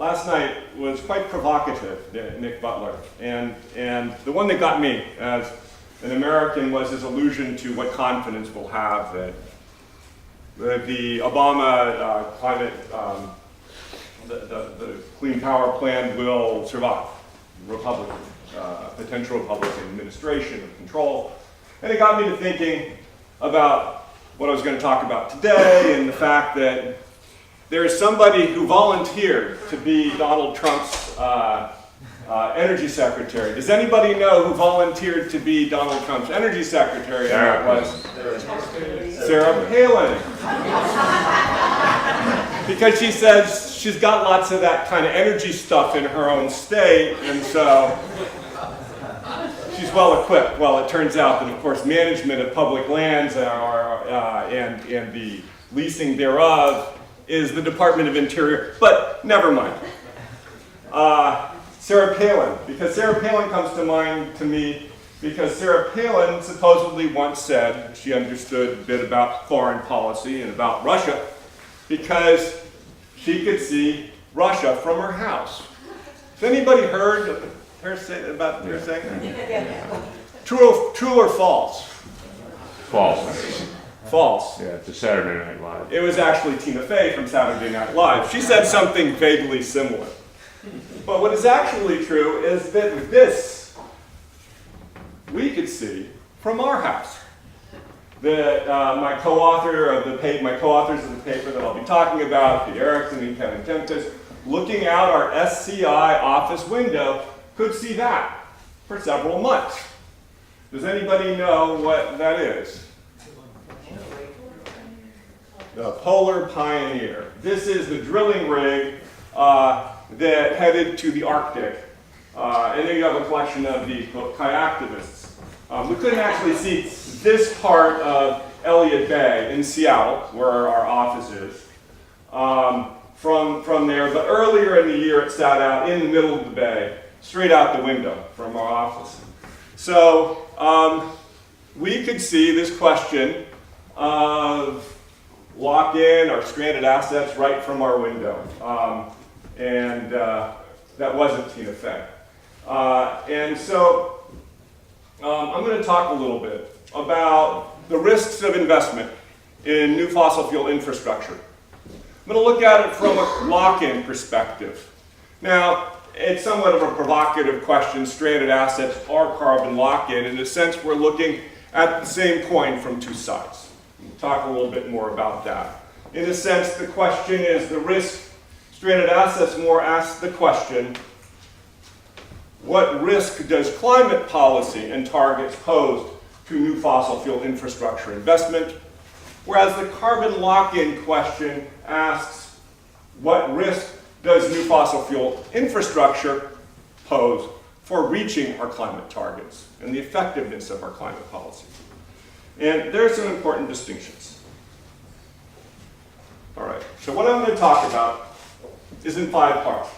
last night was quite provocative, Nick Butler. And the one that got me as an American was his allusion to what confidence we'll have that the Obama climate, the Clean Power Plan will survive. Republican, potential Republican administration or control. And it got me to thinking about what I was going to talk about today and the fact that there is somebody who volunteered to be Donald Trump's energy secretary. Does anybody know who volunteered to be Donald Trump's energy secretary? And that was Sarah Palin. Because she says she's got lots of that kind of energy stuff in her own state, and so she's well equipped. Well, it turns out that, of course, management of public lands and the leasing thereof is the Department of Interior, but never mind. Sarah Palin, because Sarah Palin comes to mind to me because Sarah Palin supposedly once said she understood a bit about foreign policy and about Russia because she could see Russia from her house. Has anybody heard her say about her saying that? True or false? False. False. Yeah, it's a Saturday Night Live. It was actually Tina Fey from Saturday Night Live. She said something vaguely similar. But what is actually true is that this we could see from our house. That my co-authors of the paper that I'll be talking about, Pete Erickson and Kevin Tempest, looking out our SCI office window, could see that for several months. Does anybody know what that is? The Polar Pioneer. This is the drilling rig that headed to the Arctic. And then you have a collection of the kayaktivists. We couldn't actually see this part of Elliott Bay in Seattle, where our office is, from there. But earlier in the year, it sat out in the middle of the bay, straight out the window from our office. So we could see this question of lock-in or stranded assets right from our window. And that wasn't Tina Fey. And so I'm going to talk a little bit about the risks of investment in new fossil fuel infrastructure. I'm going to look at it from a lock-in perspective. Now, it's somewhat of a provocative question. Stranded assets are carbon lock-in. In a sense, we're looking at the same coin from two sides. We'll talk a little bit more about that. In a sense, the question is the risk. Stranded assets more asks the question, what risk does climate policy and targets pose to new fossil fuel infrastructure investment? Whereas the carbon lock-in question asks, what risk does new fossil fuel infrastructure pose for reaching our climate targets and the effectiveness of our climate policy? And there are some important distinctions. All right, so what I'm going to talk about is in 5 parts.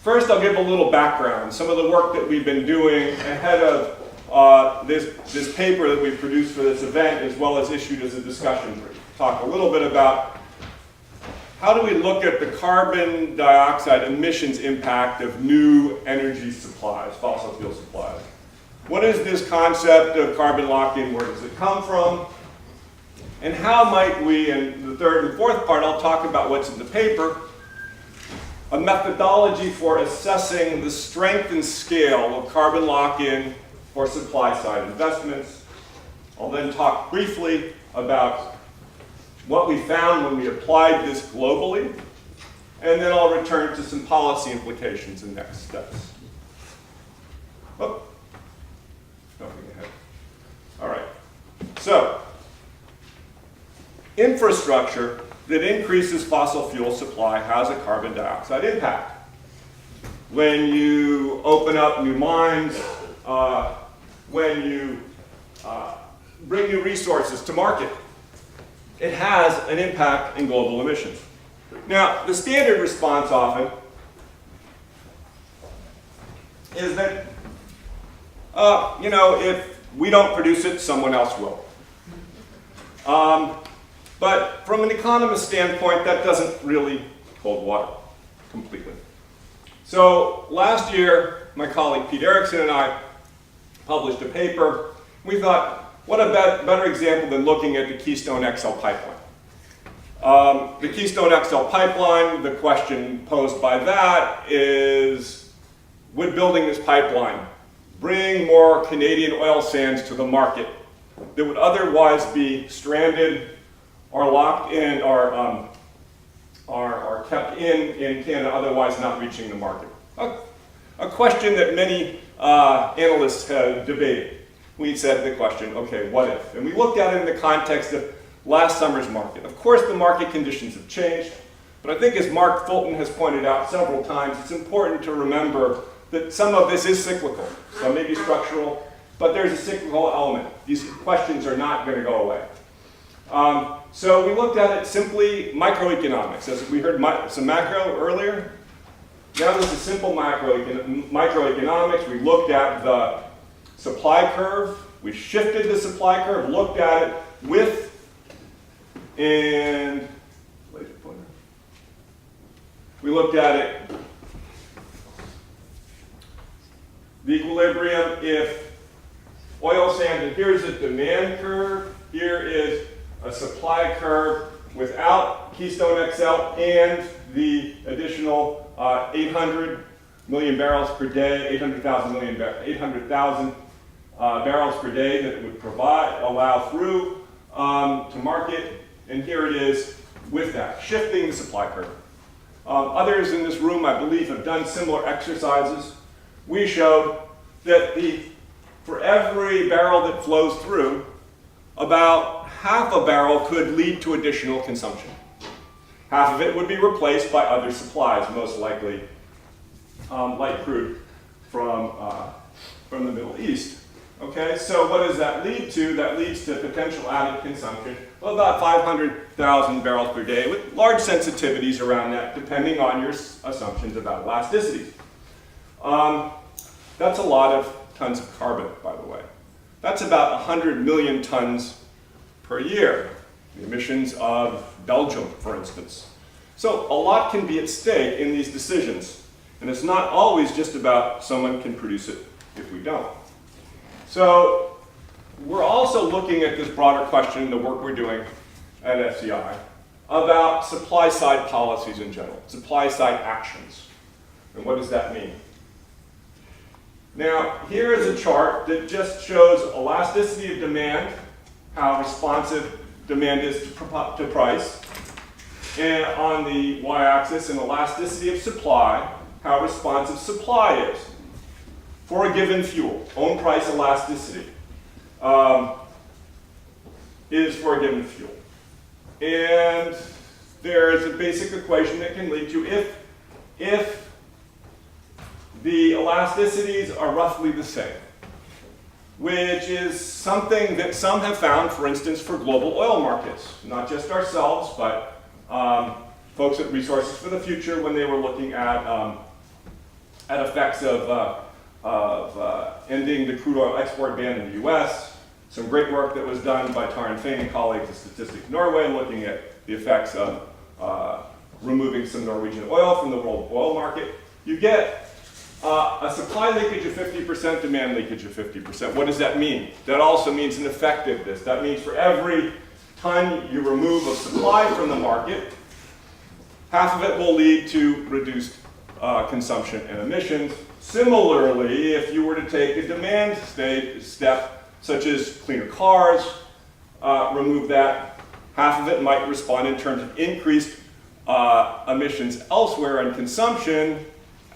First, I'll give a little background, some of the work that we've been doing ahead of this paper that we produced for this event, as well as issued as a discussion brief. Talk a little bit about how do we look at the carbon dioxide emissions impact of new energy supplies, fossil fuel supplies. What is this concept of carbon lock-in? Where does it come from? And how might we, in the third and fourth part, I'll talk about what's in the paper, a methodology for assessing the strength and scale of carbon lock-in for supply-side investments. I'll then talk briefly about what we found when we applied this globally, and then I'll return to some policy implications and next steps. Oh, jumping ahead. All right, so infrastructure that increases fossil fuel supply has a carbon dioxide impact. When you open up new mines, when you bring new resources to market, it has an impact in global emissions. Now, the standard response often is that, if we don't produce it, someone else will. But from an economist standpoint, that doesn't really hold water. completely. So last year, my colleague Pete Erickson and I published a paper. We thought, what a better example than looking at the Keystone XL pipeline. The Keystone XL pipeline, the question posed by that is, would building this pipeline bring more Canadian oil sands to the market that would otherwise be stranded or locked in or kept in Canada, otherwise not reaching the market? A question that many analysts have debated. We said the question, okay, what if? And we looked at it in the context of last summer's market. Of course, the market conditions have changed, but I think as Mark Fulton has pointed out several times, it's important to remember that some of this is cyclical, some may be structural, but there's a cyclical element. These questions are not going to go away. So we looked at it simply microeconomics. As we heard some macro earlier, now this is simple microeconomics. We looked at the supply curve. We shifted the supply curve, looked at it with and we looked at it, the equilibrium if oil sands, and here's a demand curve, here is a supply curve without Keystone XL and the additional 800 million barrels per day, 800,000 barrels per day that it would allow through to market. And here it is with that, shifting the supply curve. Others in this room, I believe, have done similar exercises. We showed that for every barrel that flows through, about half a barrel could lead to additional consumption. Half of it would be replaced by other supplies, most likely light crude from the Middle East. Okay, so what does that lead to? That leads to potential added consumption of about 500,000 barrels per day, with large sensitivities around that, depending on your assumptions about elasticity. That's a lot of tons of carbon, by the way. That's about 100 million tons per year, the emissions of Belgium, for instance. So a lot can be at stake in these decisions, and it's not always just about someone can produce it if we don't. So we're also looking at this broader question in the work we're doing at FCI about supply-side policies in general, supply-side actions. And what does that mean? Now, here is a chart that just shows elasticity of demand, how responsive demand is to price, and on the y-axis, an elasticity of supply, how responsive supply is for a given fuel. Own price elasticity is for a given fuel. And there is a basic equation that can lead to if the elasticities are roughly the same, which is something that some have found, for instance, for global oil markets. Not just ourselves, but folks at Resources for the Future when they were looking at effects of ending the crude oil export ban in the US. Some great work that was done by Taryn Fain and colleagues at Statistics Norway looking at the effects of removing some Norwegian oil from the world oil market. You get a supply leakage of 50%, demand leakage of 50%. What does that mean? That also means an effectiveness. That means for every ton you remove of supply from the market, half of it will lead to reduced consumption and emissions. Similarly, if you were to take a demand step, such as cleaner cars, remove that, half of it might respond in terms of increased emissions elsewhere and consumption,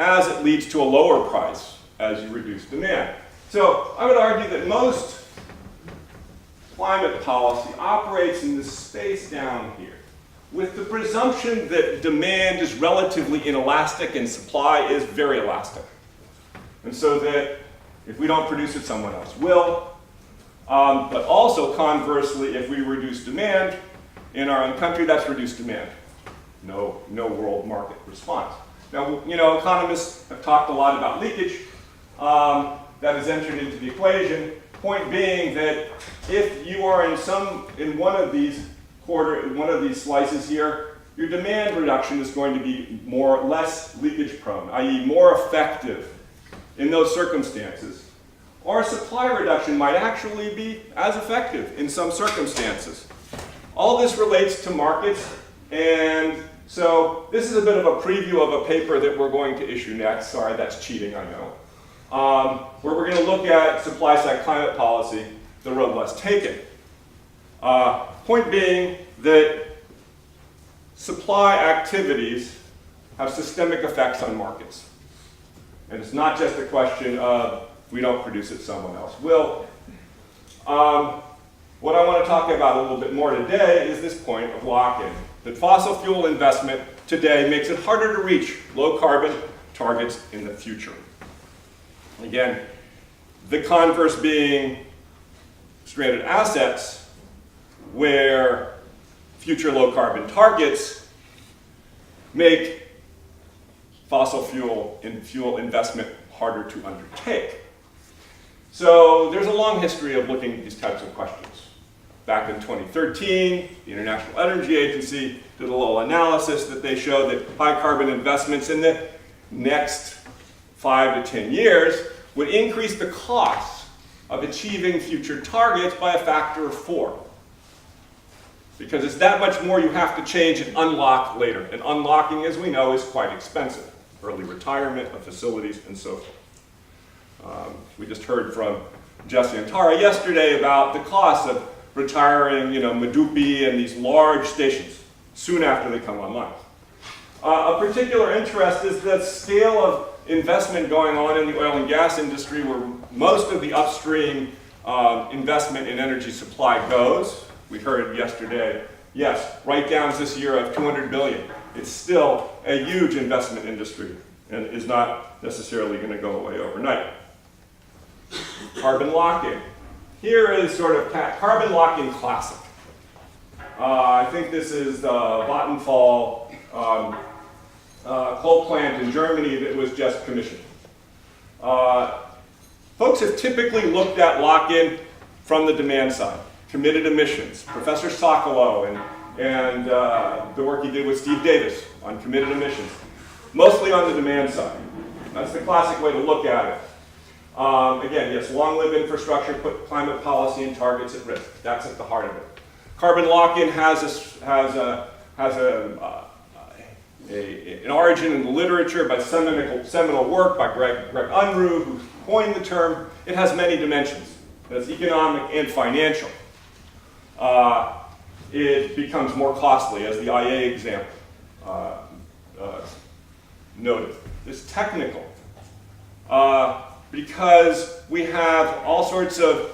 as it leads to a lower price as you reduce demand. So I would argue that most climate policy operates in this space down here, with the presumption that demand is relatively inelastic and supply is very elastic. And so that if we don't produce it, someone else will. But also conversely, if we reduce demand in our own country, that's reduced demand. No world market response. Now, economists have talked a lot about leakage that is entered into the equation. Point being that if you are in one of these slices here, your demand reduction is going to be less leakage prone, i.e. more effective in those circumstances. Or supply reduction might actually be as effective in some circumstances. All this relates to markets, and so this is a bit of a preview of a paper that we're going to issue next. Sorry, that's cheating, I know. Where we're going to look at supply-side climate policy, the road less taken. Point being that supply activities have systemic effects on markets. And it's not just a question of we don't produce it, someone else will. What I want to talk about a little bit more today is this point of lock-in. That fossil fuel investment today makes it harder to reach low carbon targets in the future. Again, the converse being stranded assets where future low carbon targets make fossil fuel investment harder to undertake. So there's a long history of looking at these types of questions. Back in 2013, the International Energy Agency did a little analysis that they showed that high carbon investments in the next 5 to 10 years would increase the cost of achieving future targets by a factor of 4. Because it's that much more you have to change and unlock later. And unlocking, as we know, is quite expensive. Early retirement of facilities and so forth. We just heard from Jesse and Tara yesterday about the cost of retiring, Medupi and these large stations soon after they come online. A particular interest is the scale of investment going on in the oil and gas industry, where most of the upstream investment in energy supply goes. We heard yesterday, yes, write-downs this year of $200 billion. It's still a huge investment industry and is not necessarily going to go away overnight. Carbon lock-in. Here is sort of carbon lock-in classic. I think this is the Vattenfall coal plant in Germany that was just commissioned. Folks have typically looked at lock-in from the demand side. Committed emissions. Professor Sokolow and the work he did with Steve Davis on committed emissions. Mostly on the demand side. That's the classic way to look at it. Again, yes, long-lived infrastructure put climate policy and targets at risk. That's at the heart of it. Carbon lock-in has an origin in the literature by seminal work by Greg Unruh, who coined the term. It has many dimensions. It's economic and financial. It becomes more costly, as the IA example noted. It's technical. Because we have all sorts of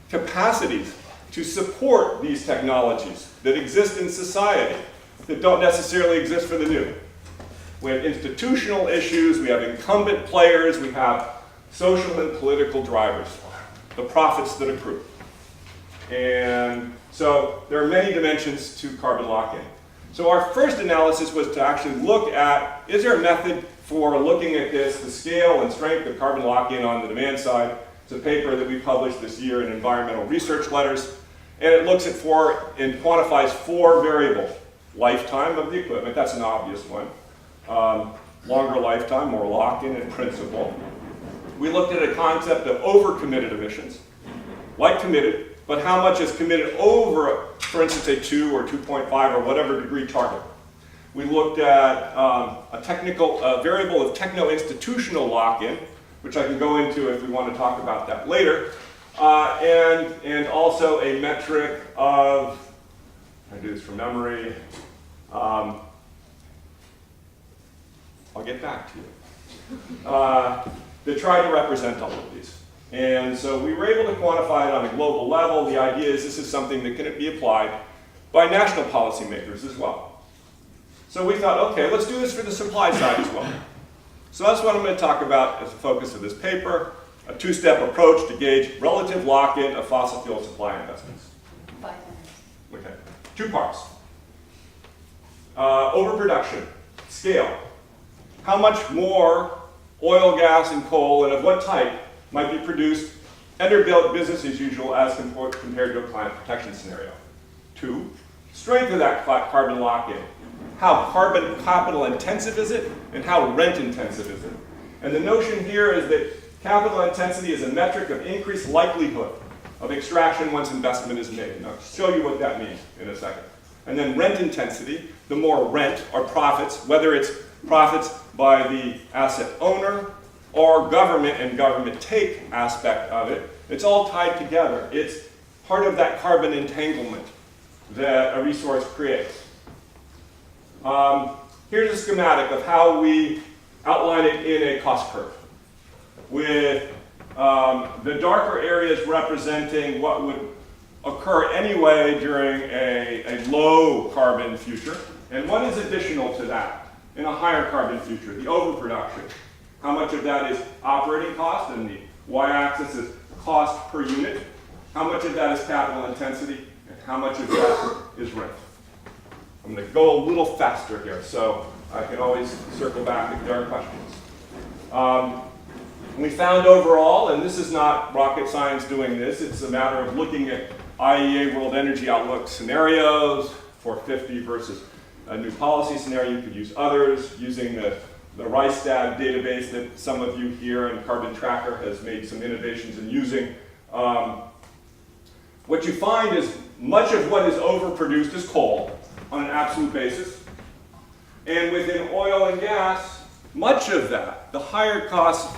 capacities to support these technologies that exist in society that don't necessarily exist for the new. We have institutional issues, we have incumbent players, we have social and political drivers, the profits that accrue. And so there are many dimensions to carbon lock-in. So our first analysis was to actually look at, is there a method for looking at this, the scale and strength of carbon lock-in on the demand side. It's a paper that we published this year in Environmental Research Letters, and it looks at quantifies 4 variables. Lifetime of the equipment, that's an obvious one. Longer lifetime, more lock-in in principle. We looked at a concept of over-committed emissions, like committed, but how much is committed over, for instance, a 2 or 2.5 or whatever degree target. We looked at a variable of techno-institutional lock-in, which I can go into if we want to talk about that later, and also a metric of, I do this from memory, I'll get back to you, that try to represent all of these. And so we were able to quantify it on a global level. The idea is this is something that can be applied by national policymakers as well. So we thought, okay, let's do this for the supply side as well. So that's what I'm going to talk about as the focus of this paper, a 2-step approach to gauge relative lock-in of fossil fuel supply investments. 5 minutes. Okay, 2 parts. Overproduction, scale. How much more oil, gas, and coal, and of what type, might be produced under business as usual as compared to a climate protection scenario. 2, strength of that carbon lock-in. how carbon capital intensive is it, and how rent intensive is it. And the notion here is that capital intensity is a metric of increased likelihood of extraction once investment is made. And I'll show you what that means in a second. And then rent intensity, the more rent or profits, whether it's profits by the asset owner or government and government take aspect of it, it's all tied together. It's part of that carbon entanglement that a resource creates. Here's a schematic of how we outline it in a cost curve, with the darker areas representing what would occur anyway during a low carbon future, and what is additional to that in a higher carbon future, the overproduction. How much of that is operating cost, and the y-axis is cost per unit. How much of that is capital intensity, and how much of that is rent. I'm going to go a little faster here, so I can always circle back if there are questions. We found overall, and this is not rocket science doing this, it's a matter of looking at IEA World Energy Outlook scenarios for 50 versus a new policy scenario. You could use others, using the Rystad database that some of you here and Carbon Tracker has made some innovations in using. What you find is much of what is overproduced is coal on an absolute basis. And within oil and gas, much of that, the higher cost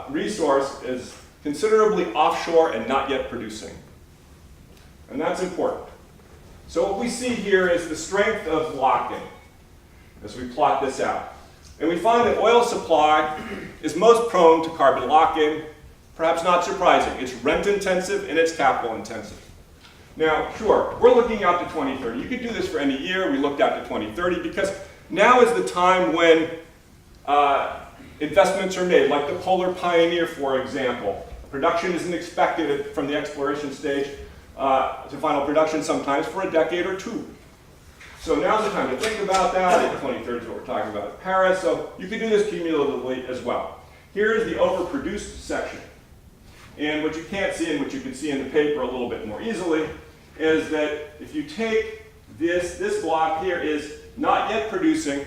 resource, is considerably offshore and not yet producing. And that's important. So what we see here is the strength of lock-in as we plot this out. And we find that oil supply is most prone to carbon lock-in. Perhaps not surprising. It's rent intensive and it's capital intensive. Now, sure, we're looking out to 2030. You could do this for any year. We looked out to 2030 because now is the time when investments are made, like the Polar Pioneer, for example. Production isn't expected from the exploration stage to final production sometimes for a decade or two. So now's the time to think about that. 2030 is what we're talking about at Paris. So you can do this cumulatively as well. Here is the overproduced section. And what you can't see, and what you can see in the paper a little bit more easily, is that if you take this block here is not yet producing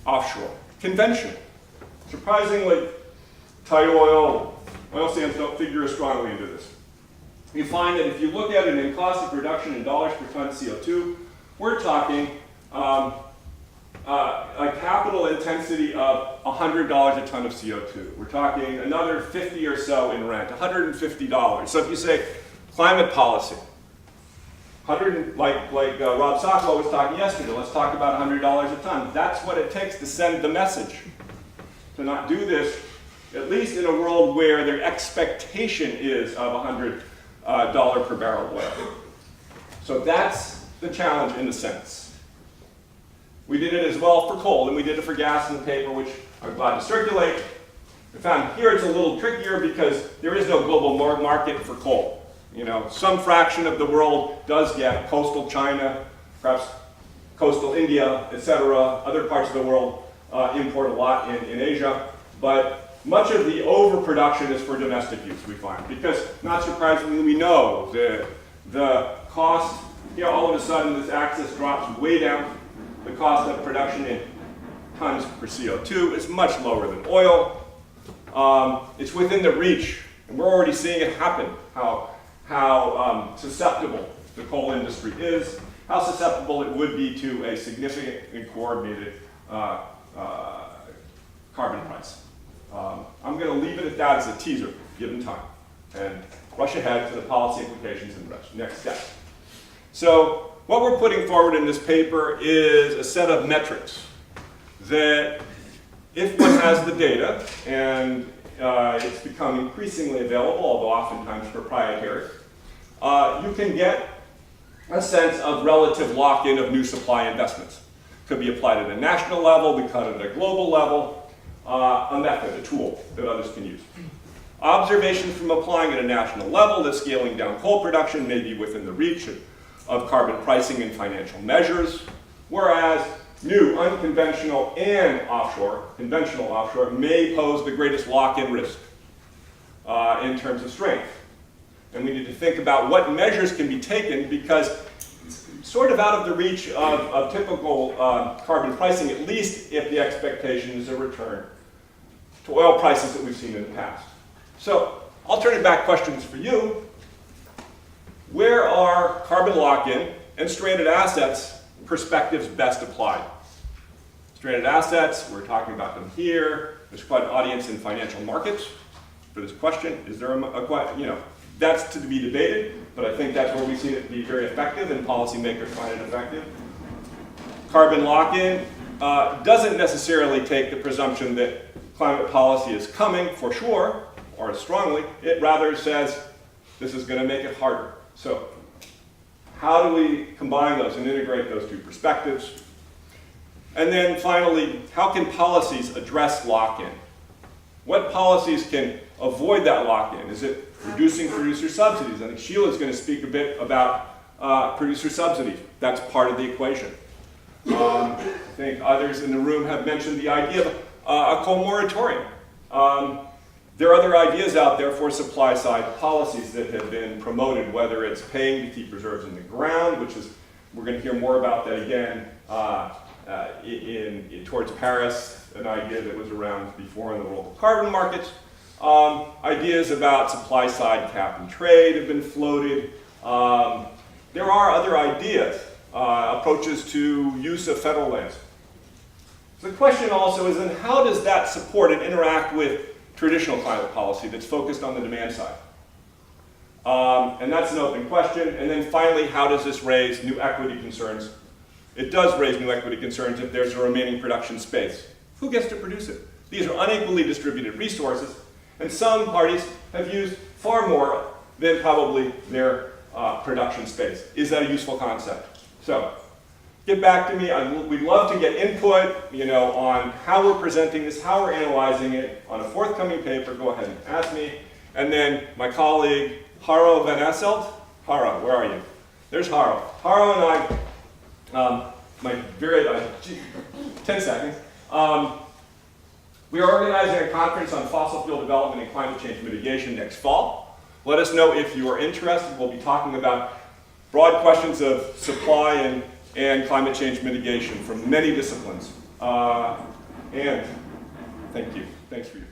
offshore, conventional. Surprisingly, tight oil sands don't figure as strongly into this. You find that if you look at it in cost of production in dollars per ton CO2, we're talking a capital intensity of $100 a ton of CO2. We're talking another 50 or so in rent, $150. So if you say climate policy, like Rob Socolow was talking yesterday, let's talk about $100 a ton. That's what it takes to send the message. To not do this, at least in a world where their expectation is of $100 per barrel oil. So that's the challenge in a sense. We did it as well for coal, and we did it for gas in the paper, which I'm glad to circulate. We found here it's a little trickier because there is no global market for coal. You know, some fraction of the world does get coastal China, perhaps coastal India, etc. Other parts of the world import a lot in Asia, but much of the overproduction is for domestic use, we find, because not surprisingly we know the cost, all of a sudden this axis drops way down. The cost of production in tons per CO2 is much lower than oil. It's within the reach, and we're already seeing it happen, how susceptible the coal industry is, how susceptible it would be to a significant and coordinated carbon price. I'm going to leave it at that as a teaser, given time, and rush ahead to the policy implications and next steps. So what we're putting forward in this paper is a set of metrics that, if one has the data, and it's become increasingly available, although oftentimes proprietary, you can get a sense of relative lock-in of new supply investments. Could be applied at a national level, we cut it at a global level, a method, a tool that others can use. Observations from applying at a national level that scaling down coal production may be within the reach of carbon pricing and financial measures, whereas new unconventional and conventional offshore may pose the greatest lock-in risk in terms of strength. And we need to think about what measures can be taken, because sort of out of the reach of typical carbon pricing, at least if the expectation is a return to oil prices that we've seen in the past. So, I'll turn it back questions for you. Where are carbon lock-in and stranded assets perspectives best applied? Stranded assets, we're talking about them here. There's quite an audience in financial markets for this question. Is there that's to be debated, but I think that's where we've seen it be very effective and policymakers find it effective. Carbon lock-in doesn't necessarily take the presumption that climate policy is coming for sure, or strongly. It rather says this is going to make it harder. So how do we combine those and integrate those two perspectives? And then finally, how can policies address lock-in? What policies can avoid that lock-in? Is it reducing producer subsidies? I think Sheila's going to speak a bit about producer subsidies. That's part of the equation. I think others in the room have mentioned the idea of a coal moratorium. There are other ideas out there for supply-side policies that have been promoted, whether it's paying to keep reserves in the ground, which is, we're going to hear more about that again towards Paris, an idea that was around before in the world of carbon markets. Ideas about supply-side cap and trade have been floated. There are other ideas, approaches to use of federal lands. The question also is, then how does that support and interact with traditional climate policy that's focused on the demand side? And that's an open question. And then finally, how does this raise new equity concerns? It does raise new equity concerns if there's a remaining production space. Who gets to produce it? These are unequally distributed resources, and some parties have used far more than probably their production space. Is that a useful concept? So, get back to me. We'd love to get input, on how we're presenting this, how we're analyzing it on a forthcoming paper. Go ahead and ask me. And then my colleague, Haro Van Asselt. Haro, where are you? There's Haro. Haro and I, 10 seconds. We are organizing a conference on fossil fuel development and climate change mitigation next fall. Let us know if you are interested. We'll be talking about broad questions of supply and climate change mitigation from many disciplines. And thank you. Thanks for your